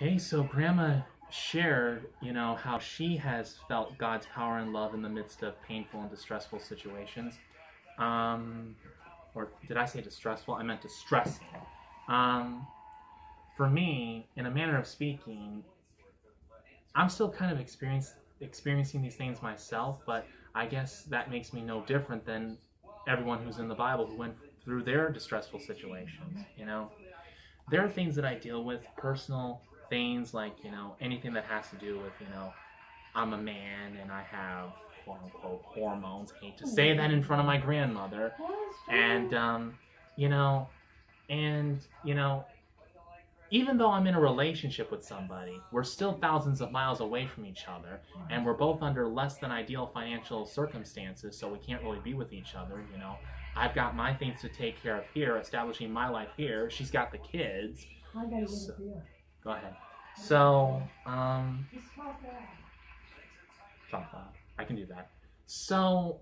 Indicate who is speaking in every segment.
Speaker 1: Okay, so Grandma shared, how she has felt God's power and love in the midst of painful and distressful situations. Um, or did I say distressful? I meant distressing. Um, for me, in a manner of speaking, I'm still kind of experiencing these things myself, but I guess that makes me no different than everyone who's in the Bible who went through their distressful situations. There are things that I deal with, personal things like, anything that has to do with, I'm a man and I have quote unquote hormones. I hate to say that in front of my grandmother. And, you know, and even though I'm in a relationship with somebody, we're still thousands of miles away from each other, and we're both under less than ideal financial circumstances, so we can't really be with each other. I've got my things to take care of here, establishing my life here. She's got the kids.
Speaker 2: I gotta get
Speaker 1: So,
Speaker 2: it here.
Speaker 1: go ahead. So,
Speaker 2: Just talk loud.
Speaker 1: talk loud. I can do that. So,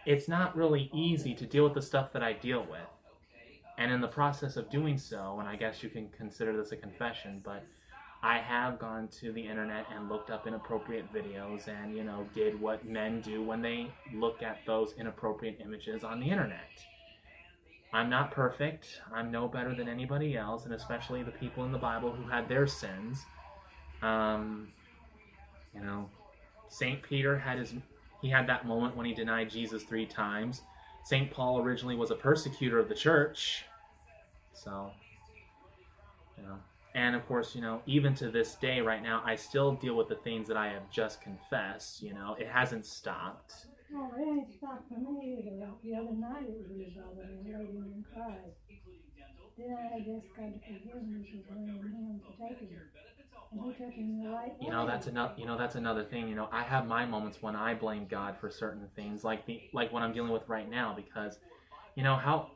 Speaker 1: it's not really easy to deal with the stuff that I deal with. And in the process of doing so, and I guess you can consider this a confession, but I have gone to the internet and looked up inappropriate videos and, did what men do when they look at those inappropriate images on the internet. I'm not perfect. I'm no better than anybody else, and especially the people in the Bible who had their sins. Um, you know, St. Peter had that moment when he denied Jesus 3 times. St. Paul originally was a persecutor of the church. So, you know, and of course, even to this day, right now, I still deal with the things that I have just confessed. It hasn't stopped.
Speaker 2: Oh, it ain't stopped for me either. The other night it was really bothering me. I laid in and cried. Then I asked God to forgive me for blaming him for taking it. And he took him the right way.
Speaker 1: That's another thing. I have my moments when I blame God for certain things, like what I'm dealing with right now, because how,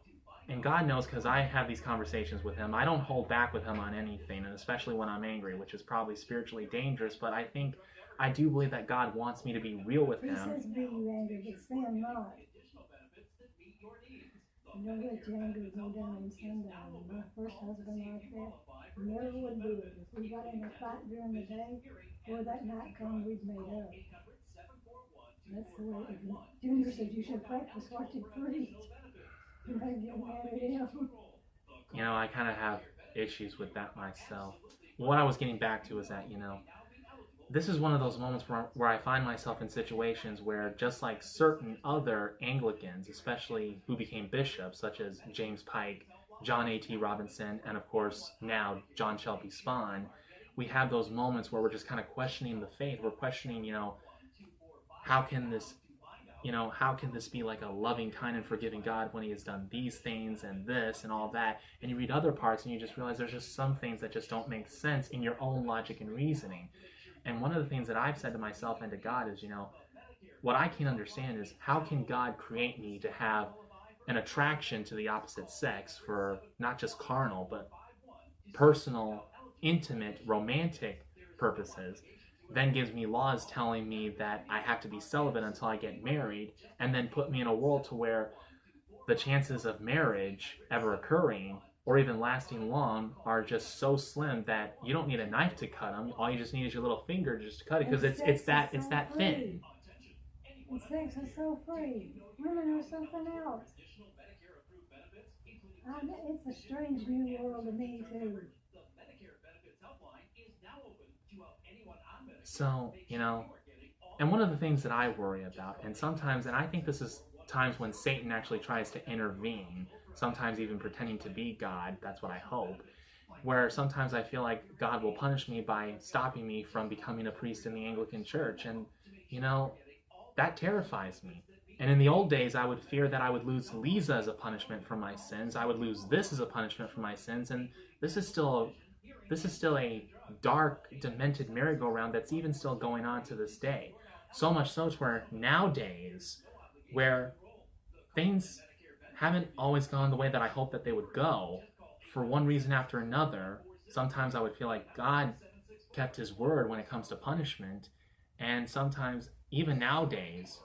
Speaker 1: and God knows, because I have these conversations with him. I don't hold back with him on anything, and especially when I'm angry, which is probably spiritually dangerous, but I do believe that God wants me to be real with him.
Speaker 2: He says be you angry, but sin not. Don't let your anger go down and sundown. My first husband like that never would do it. If we got in a fight during the day, or that night come, we'd made up. That's the way it is. Junior said you should practice what you preach. You might get mad at him.
Speaker 1: I kind of have issues with that myself. What I was getting back to is that, this is one of those moments where I find myself in situations where, just like certain other Anglicans, especially who became bishops, such as James Pike, John A.T. Robinson, and of course now John Shelby Spahn, we have those moments where we're just kind of questioning the faith. We're questioning, how can this how can this be like a loving, kind, and forgiving God when he has done these things and this and all that? And you read other parts and you just realize there's just some things that just don't make sense in your own logic and reasoning. And one of the things that I've said to myself and to God is, what I can't understand is, how can God create me to have an attraction to the opposite sex for not just carnal, but personal, intimate, romantic purposes, then gives me laws telling me that I have to be celibate until I get married, and then put me in a world to where the chances of marriage ever occurring or even lasting long are just so slim that you don't need a knife to cut them. All you just need is your little finger just to cut it, because it's that thin.
Speaker 2: And sex is so free. Women are something else. It's a strange new world to me too.
Speaker 1: So, and one of the things that I worry about, and sometimes, and I think this is times when Satan actually tries to intervene, sometimes even pretending to be God, that's what I hope, where sometimes I feel like God will punish me by stopping me from becoming a priest in the Anglican Church, and, that terrifies me. And in the old days, I would fear that I would lose Lisa as a punishment for my sins. I would lose this as a punishment for my sins, and this is still a dark, demented merry-go-round that's even still going on to this day. So much so to where nowadays, where things haven't always gone the way that I hope that they would go, for one reason after another, sometimes I would feel like God kept his word when it comes to punishment. And sometimes, even nowadays,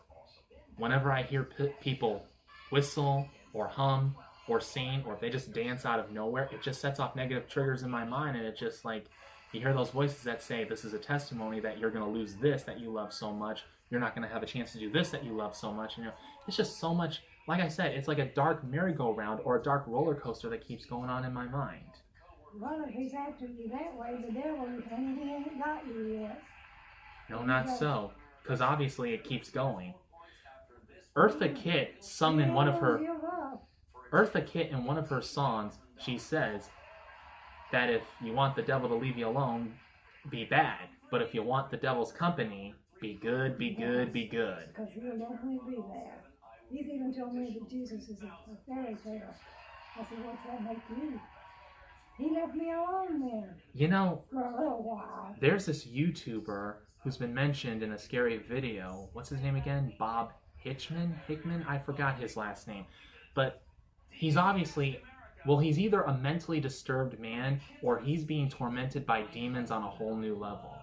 Speaker 1: whenever I hear people whistle or hum or sing, or if they just dance out of nowhere, it just sets off negative triggers in my mind, and it just like, you hear those voices that say, this is a testimony that you're going to lose this that you love so much. You're not going to have a chance to do this that you love so much. And, it's just so much, like I said, it's like a dark merry-go-round or a dark roller coaster that keeps going on in my mind.
Speaker 2: Well, if he's after you that way, the devil, and he ain't got you yet.
Speaker 1: No, not so, because obviously it keeps going. Eartha Kitt sung in one of her... Eartha Kitt, in one of her songs, she says that if you want the devil to leave you alone, be bad. But if you want the devil's company, be good, be good, be good.
Speaker 2: Because he'll definitely be there. He's even told me that Jesus is a fairy tale. I said, what's that make you? He left me alone there.
Speaker 1: You know,
Speaker 2: for a little while.
Speaker 1: There's this YouTuber who's been mentioned in a scary video. What's his name again? Bob Hickman? I forgot his last name. But he's obviously, well, he's either a mentally disturbed man or he's being tormented by demons on a whole new level.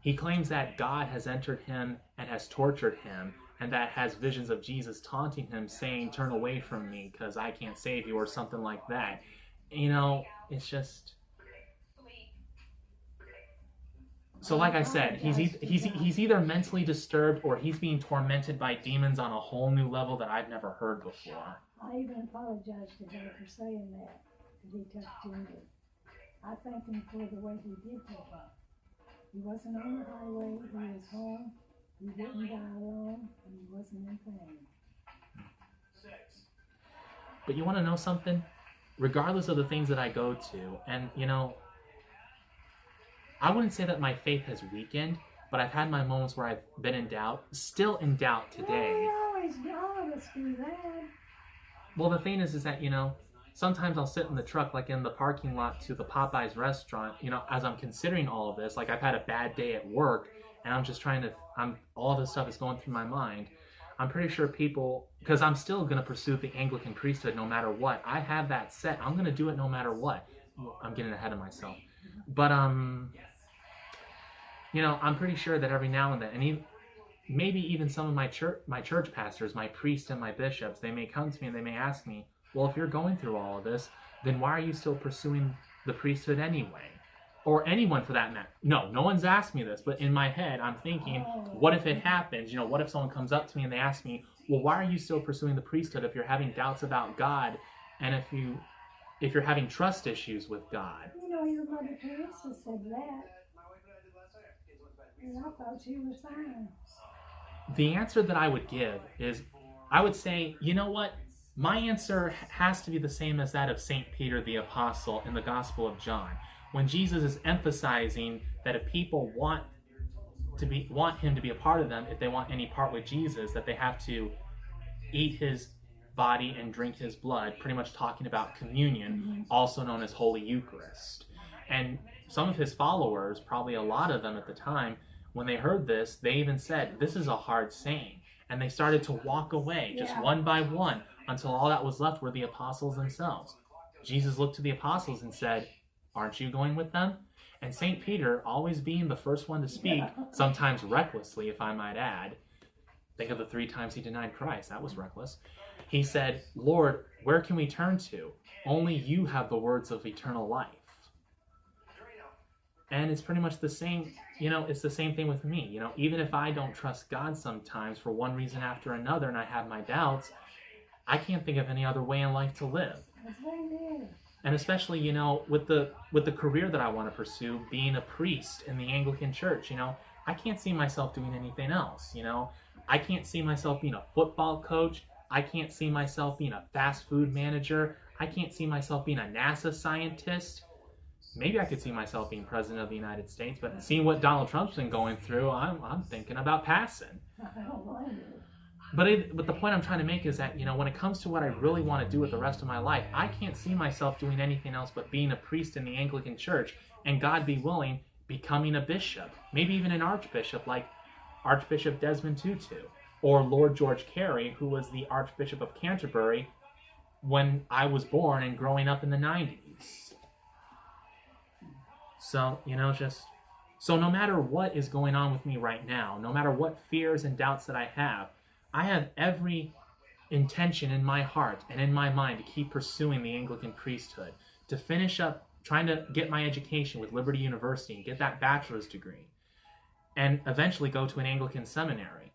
Speaker 1: He claims that God has entered him and has tortured him, and that has visions of Jesus taunting him, saying, turn away from me because I can't save you, or something like that. It's just... So like I said, he's either mentally disturbed or he's being tormented by demons on a whole new level that I've never heard before.
Speaker 2: I even apologized to him for saying that, because he touched Ginger. I thanked him for the way he did take him. He wasn't on the highway, he was home, he didn't die alone, and he wasn't in pain.
Speaker 1: But you want to know something? Regardless of the things that I go to, and I wouldn't say that my faith has weakened, but I've had my moments where I've been in doubt, still in doubt today.
Speaker 2: All of us do that.
Speaker 1: Well, the thing is that, sometimes I'll sit in the truck, like in the parking lot to the Popeyes restaurant, as I'm considering all of this, like I've had a bad day at work, and I'm just all this stuff is going through my mind. I'm pretty sure people, because I'm still going to pursue the Anglican priesthood no matter what. I have that set. I'm going to do it no matter what. I'm getting ahead of myself. But, I'm pretty sure that every now and then, and maybe even some of my church pastors, my priests and my bishops, they may come to me and they may ask me, well, if you're going through all of this, then why are you still pursuing the priesthood anyway? Or anyone for that matter. No one's asked me this, but in my head, I'm thinking, what if it happens? What if someone comes up to me and they ask me, well, why are you still pursuing the priesthood if you're having doubts about God, and if you're having trust issues with God?
Speaker 2: Your Mother Teresa said that. And I thought she was fine.
Speaker 1: The answer that I would give is, I would say, you know what? My answer has to be the same as that of St. Peter the Apostle in the Gospel of John. When Jesus is emphasizing that if people want him to be a part of them, if they want any part with Jesus, that they have to eat his body and drink his blood, pretty much talking about communion, also known as Holy Eucharist. And some of his followers, probably a lot of them at the time, when they heard this, they even said, this is a hard saying. And they started to walk away, just one by one, until all that was left were the apostles themselves. Jesus looked to the apostles and said, aren't you going with them? And St. Peter, always being the first one to speak, sometimes recklessly, if I might add, think of the 3 times he denied Christ, that was reckless. He said, Lord, where can we turn to? Only you have the words of eternal life. And it's pretty much the same, it's the same thing with me. Even if I don't trust God sometimes for one reason after another and I have my doubts, I can't think of any other way in life to live. And especially, with the career that I want to pursue, being a priest in the Anglican Church, I can't see myself doing anything else, I can't see myself being a football coach. I can't see myself being a fast food manager. I can't see myself being a NASA scientist. Maybe I could see myself being president of the United States, but seeing what Donald Trump's been going through, I'm thinking about passing. But the point I'm trying to make is that, when it comes to what I really want to do with the rest of my life, I can't see myself doing anything else but being a priest in the Anglican Church, and God be willing, becoming a bishop, maybe even an archbishop like Archbishop Desmond Tutu, or Lord George Carey, who was the Archbishop of Canterbury when I was born and growing up in the 90s. So, so no matter what is going on with me right now, no matter what fears and doubts that I have every intention in my heart and in my mind to keep pursuing the Anglican priesthood, to finish up trying to get my education with Liberty University and get that bachelor's degree, and eventually go to an Anglican seminary.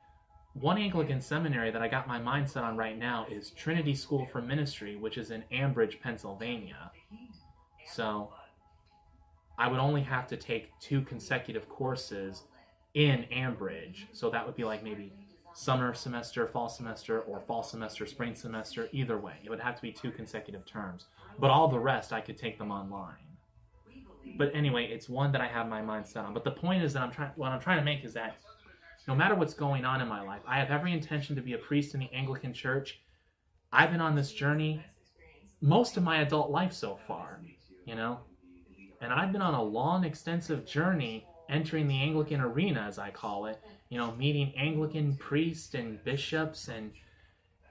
Speaker 1: One Anglican seminary that I got my mind set on right now is Trinity School for Ministry, which is in Ambridge, Pennsylvania. So I would only have to take 2 consecutive courses in Ambridge. So that would be like maybe summer semester, fall semester, or fall semester, spring semester. Either way, it would have to be 2 consecutive terms. But all the rest, I could take them online. But anyway, it's one that I have my mind set on. But the point is that what I'm trying to make is that no matter what's going on in my life, I have every intention to be a priest in the Anglican Church. I've been on this journey most of my adult life so far, you know? And I've been on a long, extensive journey entering the Anglican arena, as I call it, you know, meeting Anglican priests and bishops and,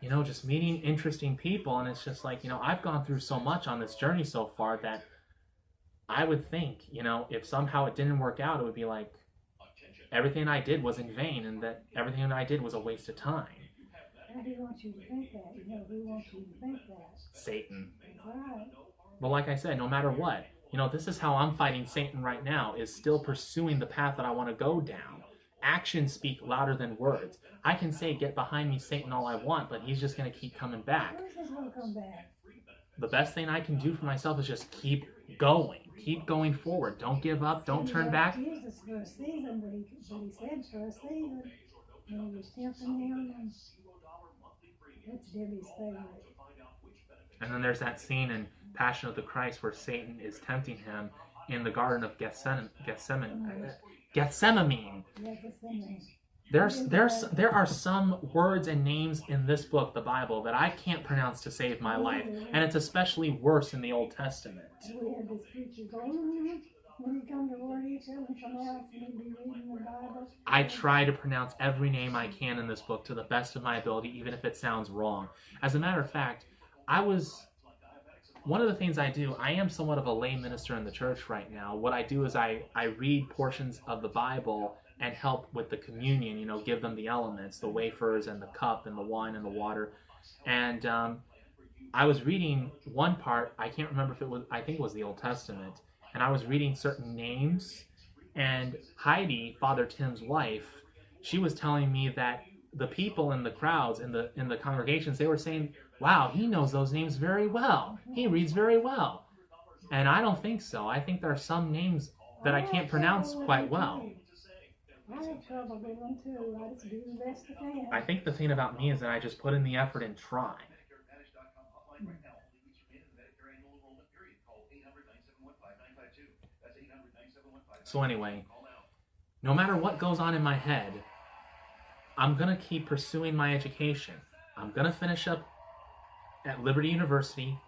Speaker 1: you know, just meeting interesting people. And it's just like, you know, I've gone through so much on this journey so far that I would think, you know, if somehow it didn't work out, it would be like everything I did was in vain and that everything I did was a waste of time.
Speaker 2: How do you want you to think that? You know, who wants you to think that?
Speaker 1: Satan.
Speaker 2: That's right.
Speaker 1: But like I said, no matter what, you know, this is how I'm fighting Satan right now, is still pursuing the path that I want to go down. Actions speak louder than words. I can say, get behind me, Satan, all I want, but he's just going to keep coming back.
Speaker 2: Where's this going to come back?
Speaker 1: The best thing I can do for myself is just keep going. Keep going forward. Don't give up. Don't turn back.
Speaker 2: Jesus for a season, but he said for a season. And he was tempting him, and that's Debbie's favorite.
Speaker 1: And then there's that scene in Passion of the Christ where Satan is tempting him in the Garden of Gethsemane. There are some words and names in this book, the Bible, that I can't pronounce to save my life, and it's especially worse in the Old Testament.
Speaker 2: We had this preacher going, when you come to word, you tell him come out and be reading the Bible.
Speaker 1: I try to pronounce every name I can in this book to the best of my ability, even if it sounds wrong. As a matter of fact, one of the things I do, I am somewhat of a lay minister in the church right now. What I do is I read portions of the Bible and help with the communion, you know, give them the elements, the wafers and the cup and the wine and the water. And I was reading one part, I can't remember if it was, I think it was the Old Testament, and I was reading certain names, and Heidi, Father Tim's wife, she was telling me that the people in the crowds, in the congregations, they were saying, wow, he knows those names very well. He reads very well. And I don't think so. I think there are some names that I can't pronounce quite well.
Speaker 2: I have trouble with them too. I just do the best I can.
Speaker 1: I think the thing about me is that I just put in the effort and try. So anyway, no matter what goes on in my head, I'm going to keep pursuing my education. I'm going to finish up at Liberty University,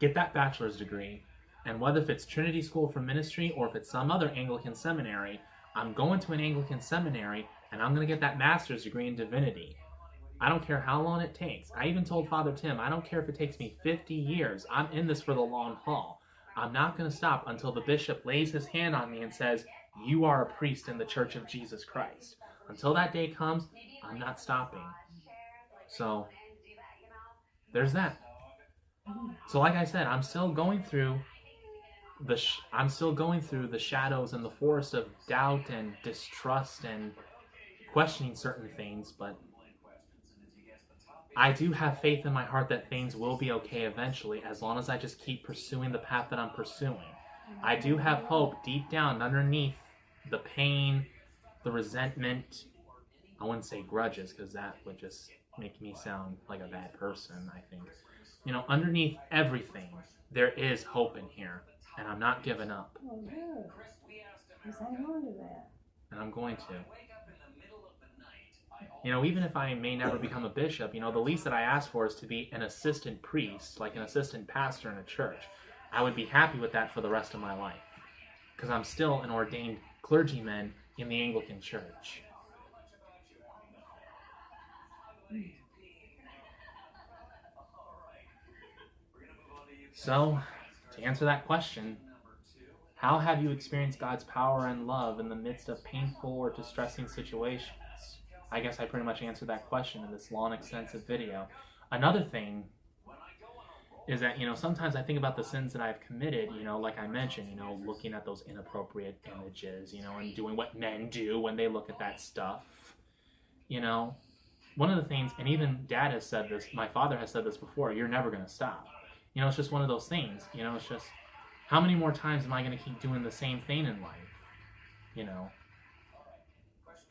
Speaker 1: get that bachelor's degree, and whether if it's Trinity School for Ministry or if it's some other Anglican seminary, I'm going to an Anglican seminary and I'm going to get that master's degree in divinity. I don't care how long it takes. I even told Father Tim, I don't care if it takes me 50 years. I'm in this for the long haul. I'm not going to stop until the bishop lays his hand on me and says, you are a priest in the Church of Jesus Christ. Until that day comes, I'm not stopping. So, there's that. So like I said, I'm still going through the shadows and the forest of doubt and distrust and questioning certain things, but I do have faith in my heart that things will be okay eventually, as long as I just keep pursuing the path that I'm pursuing. I do have hope deep down underneath the pain, the resentment. I wouldn't say grudges, because that would just make me sound like a bad person, I think. You know, underneath everything, there is hope in here, and I'm not giving up.
Speaker 2: Oh, good. Just hang on to that.
Speaker 1: And I'm going to. You know, even if I may never become a bishop, you know, the least that I ask for is to be an assistant priest, like an assistant pastor in a church. I would be happy with that for the rest of my life, because I'm still an ordained clergyman in the Anglican Church. So, to answer that question, how have you experienced God's power and love in the midst of painful or distressing situations? I guess I pretty much answered that question in this long, extensive video. Another thing is that, sometimes I think about the sins that I've committed, like I mentioned, looking at those inappropriate images, and doing what men do when they look at that stuff. One of the things, and even dad has said this, my father has said this before, you're never going to stop. It's just one of those things, it's just, how many more times am I going to keep doing the same thing in life?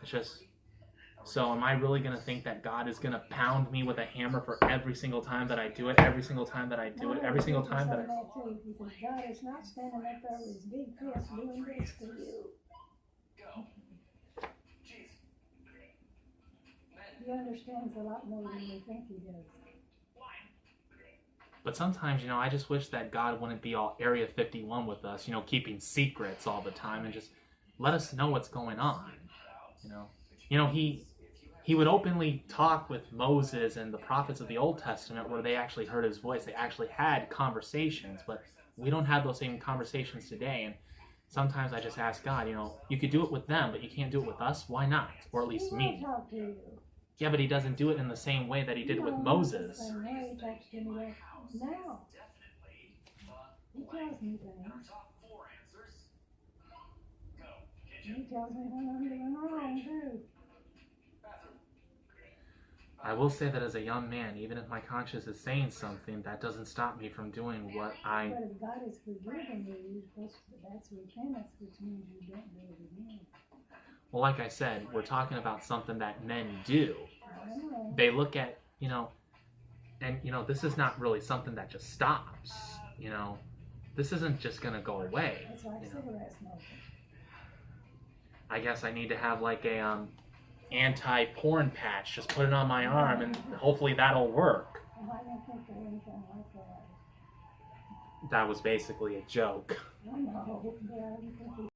Speaker 1: It's just, so am I really going to think that God is going to pound me with a hammer for every single time that I do it, every single time that I do it, every single time that I...
Speaker 2: He says, God is not standing up there with his big fist doing this to you. He understands a lot more than we think he does.
Speaker 1: But sometimes, I just wish that God wouldn't be all Area 51 with us, keeping secrets all the time and just let us know what's going on. He would openly talk with Moses and the prophets of the Old Testament where they actually heard his voice. They actually had conversations, but we don't have those same conversations today. And sometimes I just ask God, you could do it with them, but you can't do it with us. Why not? Or at least me.
Speaker 2: Talk to you.
Speaker 1: Yeah, but he doesn't do it in the same way that he did with Moses.
Speaker 2: He talks to me now. He tells me things. He tells me when I'm doing wrong, too.
Speaker 1: I will say that as a young man, even if my conscience is saying something, that doesn't stop me from doing what I...
Speaker 2: But if God is forgiving you, that's repentance, which means you don't do it again.
Speaker 1: Well, like I said, we're talking about something that men do. They look at, and, this is not really something that just stops, This isn't just going to go away.
Speaker 2: It's like cigarette smoking.
Speaker 1: I guess I need to have like a anti-porn patch. Just put it on my arm and hopefully that'll work.
Speaker 2: I don't think there's anything like that.
Speaker 1: That was basically a joke.
Speaker 2: I know, but I don't think